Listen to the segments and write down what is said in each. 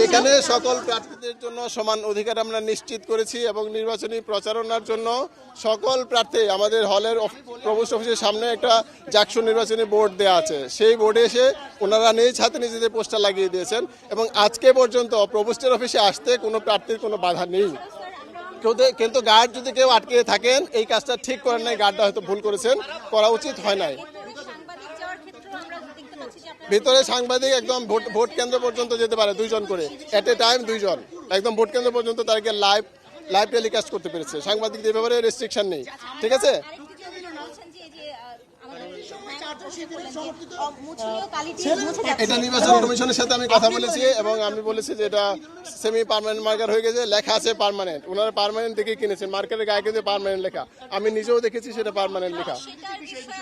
এখানে সকল প্রার্থীদের জন্য সমান অধিকার আমরা নিশ্চিত করেছি এবং নির্বাচনী প্রচারণার জন্য সকল প্রার্থী আমাদের হলের প্রভোস্ট অফিসের সামনে একটা জাকসু নির্বাচনী বোর্ড দেওয়া আছে, সেই বোর্ডে এসে ওনারা নিজ হাতে নিজেদের পোস্টার লাগিয়ে দিয়েছেন এবং আজকে পর্যন্ত প্রভোস্টের অফিসে আসতে কোনো প্রার্থীর কোনো বাধা নেই। কিন্তু গার্ড যদি কেউ আটকে থাকেন, এই কাজটা ঠিক করেন নাই, গার্ডটা হয়তো ভুল করেছেন, করা উচিত হয় নাই। ভিতরে সাংবাদিক একদম ভোট কেন্দ্র পর্যন্ত যেতে পারে 2 জন করে, এট এ টাইম 2 জন, একদম ভোট কেন্দ্র পর্যন্ত তাদেরকে লাইভ টেলিকাস্ট করতে পেরেছে। সাংবাদিকদের ব্যাপারে রেস্ট্রিকশন নেই, ঠিক আছে। এটা নির্বাচন কমিশনের সাথে আমি কথা বলেছি এবং আমি বলেছি যে এটা সেমি পার্মানেন্ট মার্কার হয়ে গেছে, লেখা আছে পার্মানেন্ট। ওনারা পার্মানেন্ট দেখে কিনেছেন, মার্কারের গায়ে কিন্তু পার্মানেন্ট লেখা, আমি নিজেও দেখেছি সেটা পার্মানেন্ট লেখা।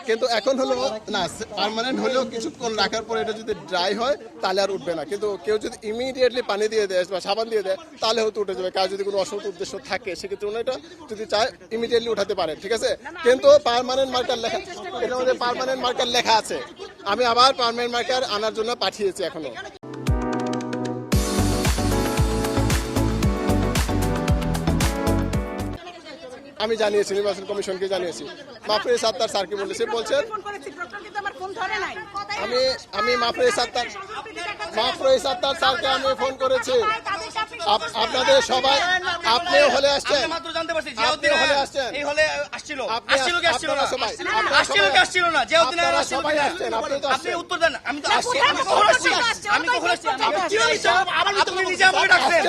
কিন্তু এখন হলো না, পার্মানেন্ট হলেও কিছুক্ষণ রাখার পরে এটা যদি ড্রাই হয় তাহলে আর উঠবে না। কিন্তু কেউ যদি ইমিডিয়েটলি পানি দিয়ে দেয় বা সাবান দিয়ে দেয় তাহলে হয়তো উঠে যাবে। কার যদি কোনো অসৎ উদ্দেশ্য থাকে সেক্ষেত্রে ওনারা এটা যদি চায় ইমিডিয়েটলি উঠাতে পারে, ঠিক আছে। কিন্তু পার্মানেন্ট মার্কার লেখা, এটা আমাদের পার্মানেন্ট মার্কার লেখা আছে। আমি আবার পার্মানেন্ট মার্কার আনার জন্য পাঠিয়েছি এখনো। আমি জানিয়েছি, নির্বাচন কমিশনকে জানিয়েছি, মাফরুজ সাত্তার স্যারকে বলেছি, বলছেন আমি মাফরুজ সাত্তার স্যারকে আমি ফোন করেছি। আপনাদের সবাই, আপনিও হলে আসছেন, আপনিও হলে আসছেন, এই হলে আসছিল, আসছিল কি আসছিল না, সবাই আসছিল কি আসছিল না, যে ওদিন সবাই আসছেন, আপনি উত্তর দেন। আমি তো আসছি, আমি কখন আসছি, আমি কখন আসছি, আমি কি হইছে, আপনি নিজে আমাকে ডাকছেন,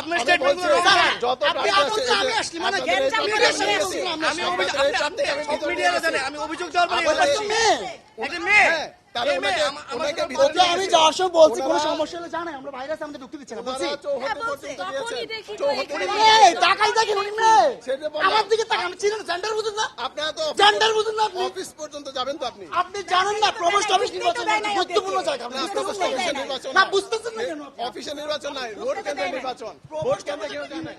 আপনি স্টেটমেন্ট করুন, যত আপনি আমি আসছি, মানে গেট চাপিয়ে আসছি, আমি অভিযোগ, আপনি মিডিয়ারে জানেন, আমি অভিযোগ দেওয়ার পরে একটা মেয়ে আমি যাওয়ার সময় বলছি কোনো সমস্যা হলে জানাই, আমরা বাইরে আমাদের ঢুকতে দিচ্ছে না, বলছি তাকাই দেখেন উনি মেয়ে আমার দিকে তাকান, আমি চিনেন জেন্ডার বুঝুন না, আপনারা তো জেন্ডার বুঝুন না, আপনি অফিস পর্যন্ত যাবেন তো, আপনি জানেন না প্রভোস্ট অফিস নির্বাচন গুরুত্বপূর্ণ জায়গা, আপনি না বুঝতেছেন না কেন? অফিসে নির্বাচন নাই, ভোট কেন্দ্রে নির্বাচন, ভোট কেন্দ্রে কেউ জানে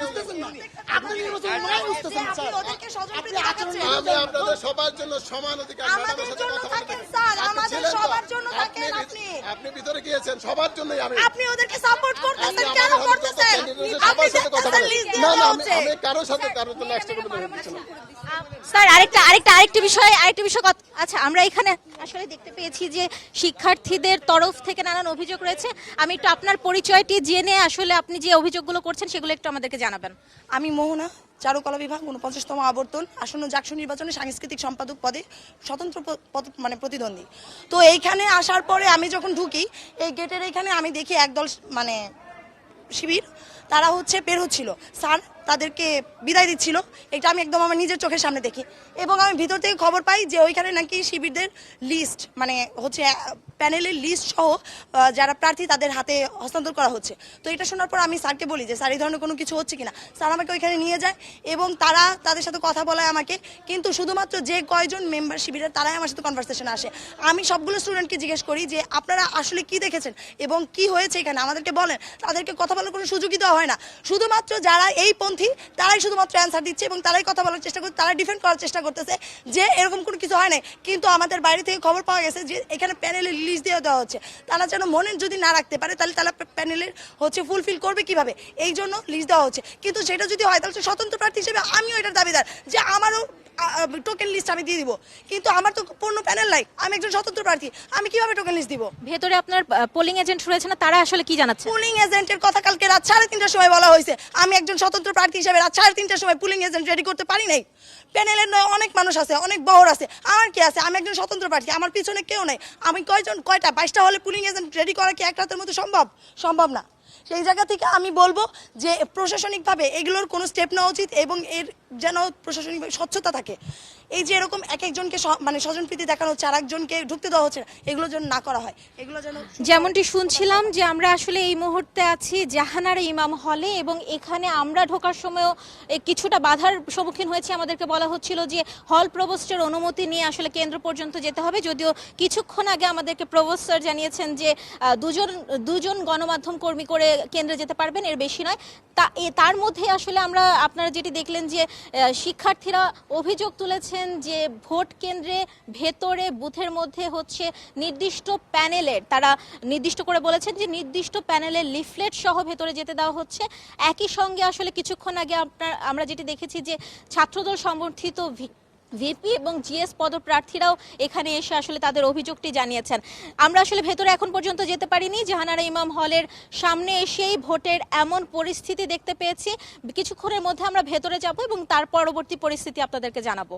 বুঝতেছেন না, আপনি নির্বাচন নয় বুঝতেছেন স্যার, আমি আপনাদের সবার জন্য সমান অধিকার, আমাদের জন্য থাকেন স্যার, আমাদের সবার জন্য থাকেন, আপনি ভিতরে গিয়েছেন সবার জন্যই, আপনি ওদেরকে সাপোর্ট করতেছেন, কেন করতেছেন? আপনি দেখতেছেন লিস্ট দিয়ে না, হচ্ছে, আমি কারোর জন্য এক্সট্রা করে দিচ্ছি না। স্যার আরেকটা বিষয় আচ্ছা, আমরা এখানে আসলে দেখতে পেয়েছি যে শিক্ষার্থীদের তরফ থেকে নানান অভিযোগ রয়েছে। আমি একটু আপনার পরিচয়টি জেনে আসলে আপনি যে অভিযোগগুলো করছেন সেগুলো একটু আমাদেরকে জানাবেন। আমি মোহনা, চারুকলা বিভাগ 49তম আবর্তন, আসন্ন জাকসু নির্বাচনে সাংস্কৃতিক সম্পাদক পদে স্বতন্ত্র মানে প্রতিদ্বন্দ্বী। তো এইখানে আসার পরে আমি যখন ঢুকি এই গেটের এইখানে আমি দেখি একদল মানে শিবির, তারা বের হচ্ছিল, স্যার তাদেরকে বিদায় দিচ্ছিল, এটা আমি একদম আমার নিজের চোখের সামনে দেখি এবং আমি ভিতর থেকে খবর পাই যে ওইখানে নাকি শিবিরদের লিস্ট মানে প্যানেলের লিস্ট সহ যারা প্রার্থী তাদের হাতে হস্তান্তর করা হচ্ছে। তো এটা শোনার পর আমি স্যারকে বলি যে স্যার এই ধরনের কোনো কিছু হচ্ছে কিনা। স্যার আমাকে ওইখানে নিয়ে যায় এবং তারা তাদের সাথে কথা বলায় আমাকে, কিন্তু শুধুমাত্র যে কয়জন মেম্বার শিবিরের তারাই আমার সাথে কনভারসেশনে আসে। আমি সবগুলো স্টুডেন্টকে জিজ্ঞেস করি যে আপনারা আসলে কি দেখেছেন এবং কি হয়েছে এখানে, আমাদেরকে বলেন। তাদেরকে কথা বলার কোনো সুযোগই দেওয়া হয় না, শুধুমাত্র যারা এই পন্থী তারাই শুধুমাত্র অ্যান্সার দিচ্ছে এবং তারাই কথা বলার চেষ্টা করছে, তারাই ডিফেন্ড করার চেষ্টা করতেছে যে এরকম কোনো কিছু হয় না। কিন্তু আমাদের বাইরে থেকে খবর পাওয়া গেছে যে এখানে প্যানেলের লিস্ট দিয়ে দেওয়া হচ্ছে, তারা যেন মনে যদি না রাখতে পারে তাহলে তারা প্যানেলের ফুলফিল করবে কিভাবে, এই জন্য লিস্ট দেওয়া হচ্ছে। কিন্তু সেটা যদি হয় তাহলে স্বতন্ত্র প্রার্থী হিসেবে আমিও এটার দাবিদার যে আমারও টোকেন লিস্ট আমি দিয়ে দিব, কিন্তু আমার তো পূর্ণ প্যানেল নাই, আমি একজন স্বতন্ত্র প্রার্থী, আমি কিভাবে টোকেন লিস্ট দিব? ভেতরে আপনার পোলিং এজেন্ট রয়েছে না, তারা আসলে কি জানাচ্ছে? পুলিং এজেন্টের কথা কালকে রাত 3:30টার সময় বলা হয়েছে, আমি একজন স্বতন্ত্র প্রার্থী হিসেবে রাত 3:30টার সময় পুলিং এজেন্ট রেডি করতে পারি নাই। প্যানেলের নয় অনেক মানুষ আছে, অনেক বহর আছে, আমার কি আছে? আমি একজন স্বতন্ত্র প্রার্থী, আমার পিছনে কেউ নাই। আমি কয়টা 22টা হলে পুলিং এজেন্ট রেডি করা কি এক রাতের মধ্যে সম্ভব না। সেই জায়গা থেকে আমি বলবো যে প্রশাসনিকভাবে এগুলোর কোনো স্টেপ নেওয়া উচিত এবং এর যেন প্রশাসনিকভাবে স্বচ্ছতা থাকে। এই যে এরকম এক একজনকে মানে স্বজনপ্রীতি দেখানো হচ্ছে, আর একজনকে ঢুকতে দেওয়া হচ্ছে না, এগুলো যেন না করা হয়। এগুলো যেন যেমনটি শুনছিলাম যে আমরা আসলে এই মুহূর্তে আছি জাহানারা ইমাম হলে এবং এখানে আমরা ঢোকার সময়ও কিছুটা বাধার সম্মুখীন হয়েছে। আমাদেরকে বলা হচ্ছিল যে হল প্রভোস্টের অনুমতি নিয়ে আসলে কেন্দ্র পর্যন্ত যেতে হবে, যদিও কিছুক্ষণ আগে আমাদেরকে প্রভোস্ট স্যার জানিয়েছেন যে দুজন গণমাধ্যম কর্মী করে কেন্দ্রে যেতে পারবেন, এর বেশি নয়। তার মধ্যে আসলে আপনারা যেটি দেখলেন যে শিক্ষার্থীরা অভিযোগ তুলেছেন দেখেছেন যে ভোট কেন্দ্রে ভেতরে বুথের মধ্যে হচ্ছে নির্দিষ্ট প্যানেলের, তারা নির্দিষ্ট করে বলেছেন যে নির্দিষ্ট প্যানেলের লিফলেট সহ ভেতরে যেতে দেওয়া হচ্ছে। একই সঙ্গে আসলে কিছুক্ষণ আগে আমরা যেটি দেখেছি যে ছাত্রদল সমর্থিত ভিপি এবং জিএস পদপ্রার্থীরাও এখানে এসে আসলে তাদের অভিযোগটি জানিয়েছেন। আমরা আসলে ভেতরে এখন পর্যন্ত যেতে পারিনি, জাহানারা ইমাম হলের সামনে এসেই ভোটের এমন পরিস্থিতি দেখতে পেয়েছি। কিছুক্ষণের মধ্যে আমরা ভেতরে যাব এবং তার পরবর্তী পরিস্থিতি আপনাদেরকে জানাবো।